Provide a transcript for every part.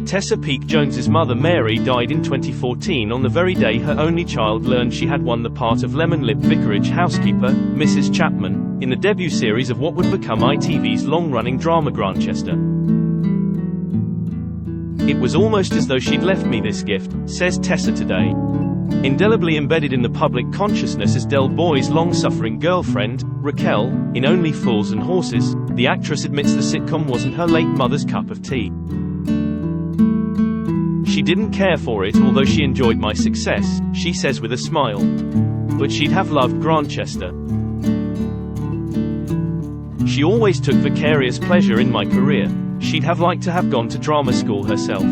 Tessa Peake-Jones's mother Mary died in 2014 on the very day her only child learned she had won the part of lemon-lipped vicarage housekeeper, Mrs. Chapman, in the debut series of what would become ITV's long-running drama Grantchester. It was almost as though she'd left me this gift, says Tessa today. Indelibly embedded in the public consciousness as Del Boy's long-suffering girlfriend, Raquel, in Only Fools and Horses, the actress admits the sitcom wasn't her late mother's cup of tea. She didn't care for it, although she enjoyed my success, she says with a smile. But she'd have loved Grantchester. She always took vicarious pleasure in my career. She'd have liked to have gone to drama school herself.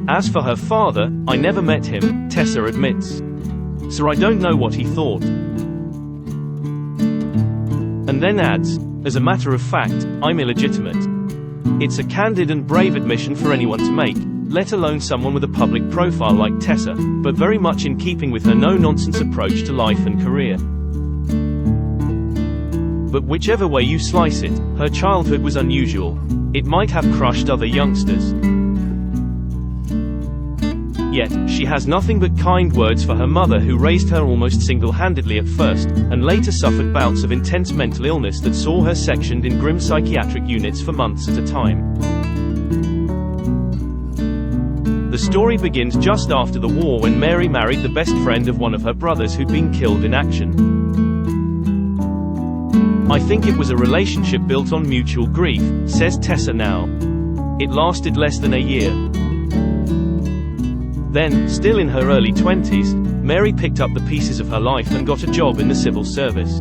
As for her father, I never met him, Tessa admits. So I don't know what he thought. And then adds, as a matter of fact, I'm illegitimate. It's a candid and brave admission for anyone to make, let alone someone with a public profile like Tessa, but very much in keeping with her no-nonsense approach to life and career. But whichever way you slice it, her childhood was unusual. It might have crushed other youngsters. Yet, she has nothing but kind words for her mother, who raised her almost single-handedly at first, and later suffered bouts of intense mental illness that saw her sectioned in grim psychiatric units for months at a time. The story begins just after the war, when Mary married the best friend of one of her brothers who'd been killed in action. I think it was a relationship built on mutual grief, says Tessa now. It lasted less than a year. Then, still in her early 20s, Mary picked up the pieces of her life and got a job in the civil service.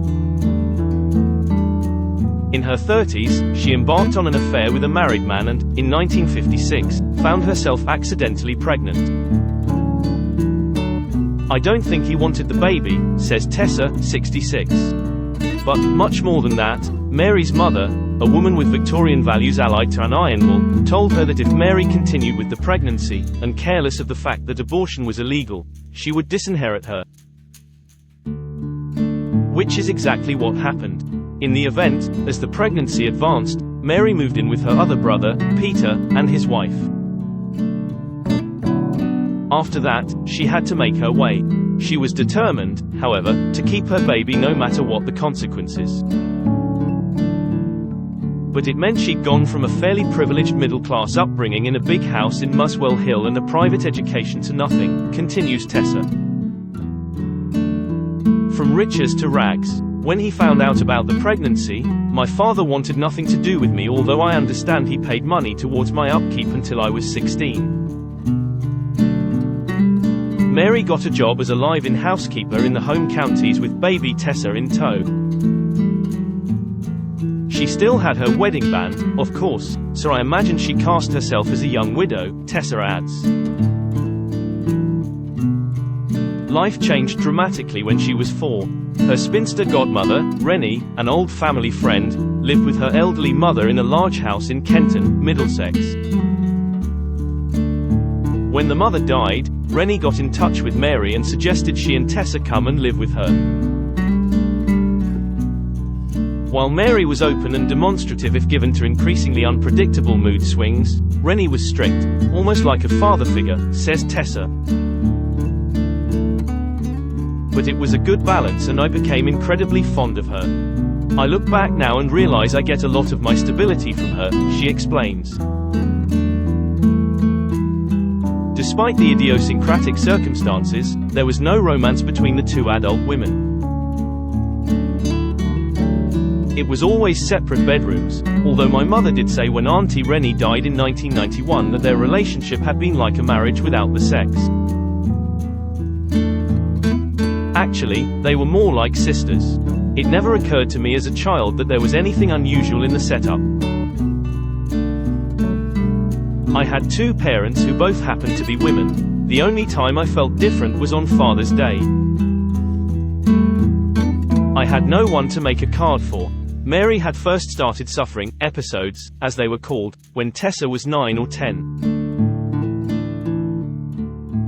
In her 30s, she embarked on an affair with a married man and, in 1956, found herself accidentally pregnant. I don't think he wanted the baby, says Tessa, 66. But, much more than that, Mary's mother, a woman with Victorian values allied to an iron will, told her that if Mary continued with the pregnancy, and careless of the fact that abortion was illegal, she would disinherit her. Which is exactly what happened. In the event, as the pregnancy advanced, Mary moved in with her other brother, Peter, and his wife. After that, she had to make her way. She was determined, however, to keep her baby no matter what the consequences. But it meant she'd gone from a fairly privileged middle-class upbringing in a big house in Muswell Hill and a private education to nothing, continues Tessa. From riches to rags. When he found out about the pregnancy, my father wanted nothing to do with me, although I understand he paid money towards my upkeep until I was 16. Mary got a job as a live-in housekeeper in the home counties with baby Tessa in tow. She still had her wedding band, of course, so I imagine she cast herself as a young widow, Tessa adds. Life changed dramatically when she was 4. Her spinster godmother, Rennie, an old family friend, lived with her elderly mother in a large house in Kenton, Middlesex. When the mother died, Rennie got in touch with Mary and suggested she and Tessa come and live with her. While Mary was open and demonstrative if given to increasingly unpredictable mood swings, Rennie was strict, almost like a father figure, says Tessa. But it was a good balance and I became incredibly fond of her. I look back now and realize I get a lot of my stability from her, she explains. Despite the idiosyncratic circumstances, there was no romance between the two adult women. It was always separate bedrooms, although my mother did say when Auntie Rennie died in 1991 that their relationship had been like a marriage without the sex. Actually, they were more like sisters. It never occurred to me as a child that there was anything unusual in the setup. I had 2 parents who both happened to be women. The only time I felt different was on Father's Day. I had no one to make a card for. Mary had first started suffering episodes, as they were called, when Tessa was 9 or 10.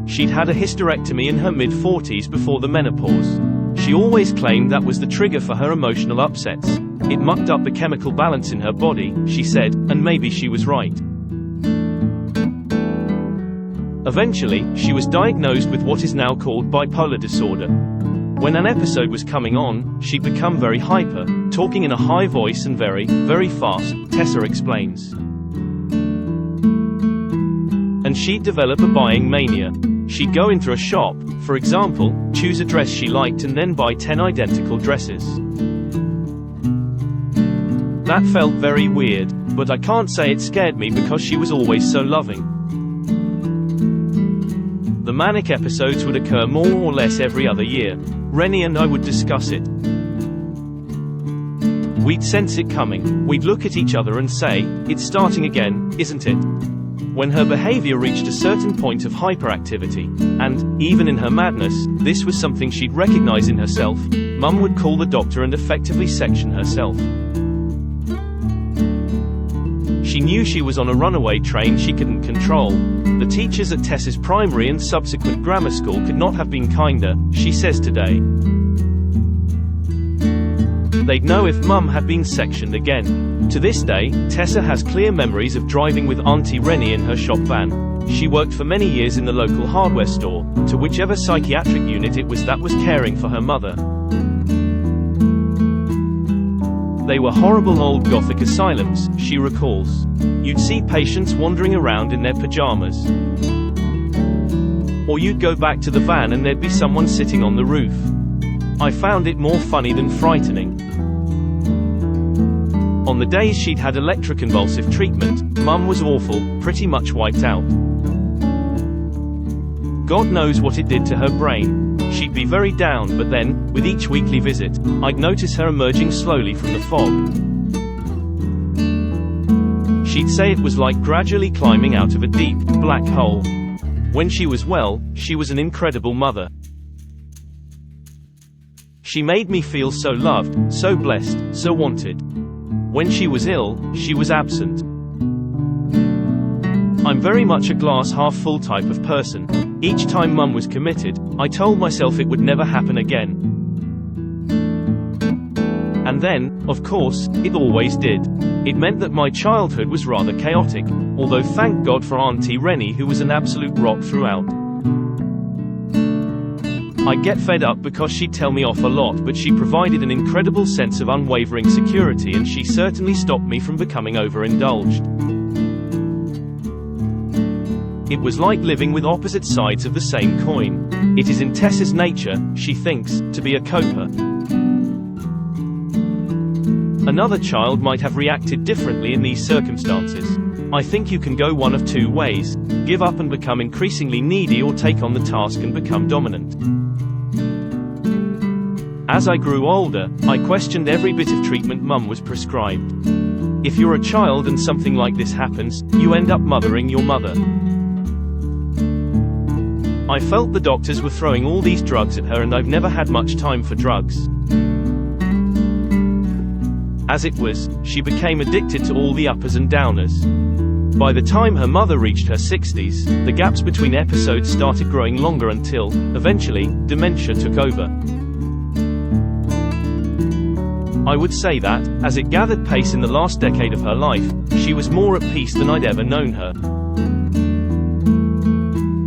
She'd had a hysterectomy in her mid-40s before the menopause. She always claimed that was the trigger for her emotional upsets. It mucked up the chemical balance in her body, she said, and maybe she was right. Eventually, she was diagnosed with what is now called bipolar disorder. When an episode was coming on, she'd become very hyper, talking in a high voice and very, very fast, Tessa explains. And she'd develop a buying mania. She'd go into a shop, for example, choose a dress she liked and then buy 10 identical dresses. That felt very weird, but I can't say it scared me because she was always so loving. The manic episodes would occur more or less every other year. Rennie and I would discuss it. We'd sense it coming. We'd look at each other and say, "It's starting again, isn't it?" When her behavior reached a certain point of hyperactivity, and, even in her madness, this was something she'd recognize in herself, Mum would call the doctor and effectively section herself. She knew she was on a runaway train she couldn't control. The teachers at Tessa's primary and subsequent grammar school could not have been kinder, she says today. They'd know if Mum had been sectioned again. To this day, Tessa has clear memories of driving with Auntie Rennie in her shop van. She worked for many years in the local hardware store, to whichever psychiatric unit it was that was caring for her mother. They were horrible old Gothic asylums, she recalls. You'd see patients wandering around in their pajamas. Or you'd go back to the van and there'd be someone sitting on the roof. I found it more funny than frightening. On the days she'd had electroconvulsive treatment, Mum was awful, pretty much wiped out. God knows what it did to her brain. She'd be very down, but then, with each weekly visit, I'd notice her emerging slowly from the fog. She'd say it was like gradually climbing out of a deep, black hole. When she was well, she was an incredible mother. She made me feel so loved, so blessed, so wanted. When she was ill, she was absent. I'm very much a glass half full type of person. Each time Mum was committed, I told myself it would never happen again. And then, of course, it always did. It meant that my childhood was rather chaotic, although thank God for Auntie Rennie who was an absolute rock throughout. I'd get fed up because she'd tell me off a lot, but she provided an incredible sense of unwavering security and she certainly stopped me from becoming overindulged. It was like living with opposite sides of the same coin. It is in Tessa's nature, she thinks, to be a coper. Another child might have reacted differently in these circumstances. I think you can go one of two ways: give up and become increasingly needy, or take on the task and become dominant. As I grew older, I questioned every bit of treatment Mum was prescribed. If you're a child and something like this happens, you end up mothering your mother. I felt the doctors were throwing all these drugs at her and I've never had much time for drugs. As it was, she became addicted to all the uppers and downers. By the time her mother reached her 60s, the gaps between episodes started growing longer until, eventually, dementia took over. I would say that, as it gathered pace in the last decade of her life, she was more at peace than I'd ever known her.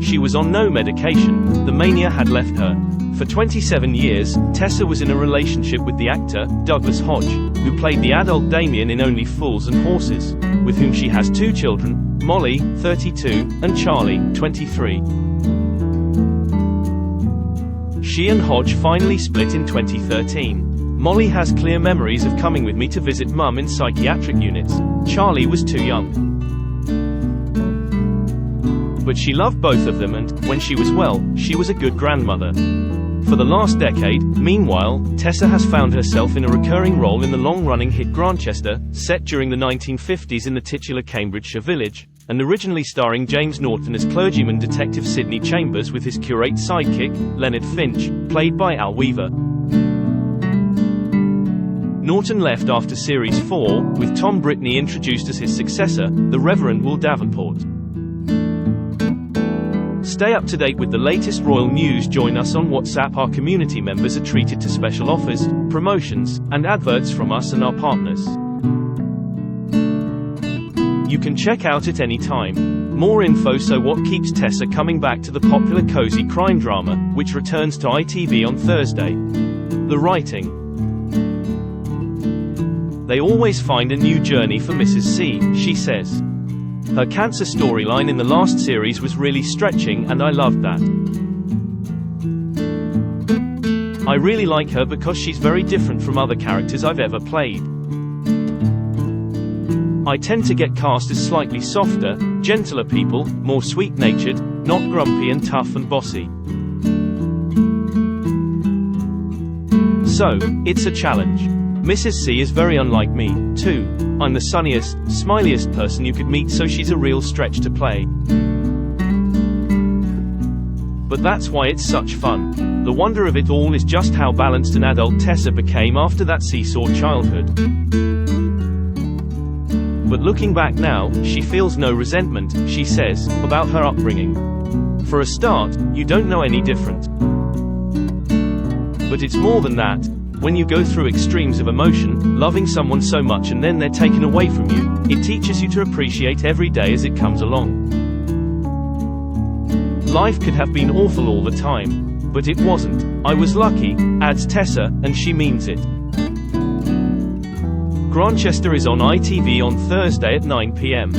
She was on no medication, the mania had left her. For 27 years, Tessa was in a relationship with the actor, Douglas Hodge, who played the adult Damien in Only Fools and Horses, with whom she has 2 children, Molly, 32, and Charlie, 23. She and Hodge finally split in 2013. Molly has clear memories of coming with me to visit Mum in psychiatric units. Charlie was too young. But she loved both of them and, when she was well, she was a good grandmother. For the last decade, meanwhile, Tessa has found herself in a recurring role in the long-running hit Grantchester, set during the 1950s in the titular Cambridgeshire village, and originally starring James Norton as clergyman Detective Sidney Chambers with his curate sidekick, Leonard Finch, played by Al Weaver. Norton left after Series 4, with Tom Brittney introduced as his successor, the Reverend Will Davenport. Stay up to date with the latest royal news. Join us on WhatsApp. Our community members are treated to special offers, promotions, and adverts from us and our partners. You can check out at any time. More info. So what keeps Tessa coming back to the popular cozy crime drama, which returns to ITV on Thursday? The writing. They always find a new journey for Mrs. C, she says. Her cancer storyline in the last series was really stretching, and I loved that. I really like her because she's very different from other characters I've ever played. I tend to get cast as slightly softer, gentler people, more sweet-natured, not grumpy and tough and bossy. So, it's a challenge. Mrs. C is very unlike me, too. I'm the sunniest, smiliest person you could meet, so she's a real stretch to play. But that's why it's such fun. The wonder of it all is just how balanced an adult Tessa became after that seesaw childhood. But looking back now, she feels no resentment, she says, about her upbringing. For a start, you don't know any different. But it's more than that. When you go through extremes of emotion, loving someone so much and then they're taken away from you, it teaches you to appreciate every day as it comes along. Life could have been awful all the time. But it wasn't. I was lucky, adds Tessa, and she means it. Grantchester is on ITV on Thursday at 9 p.m.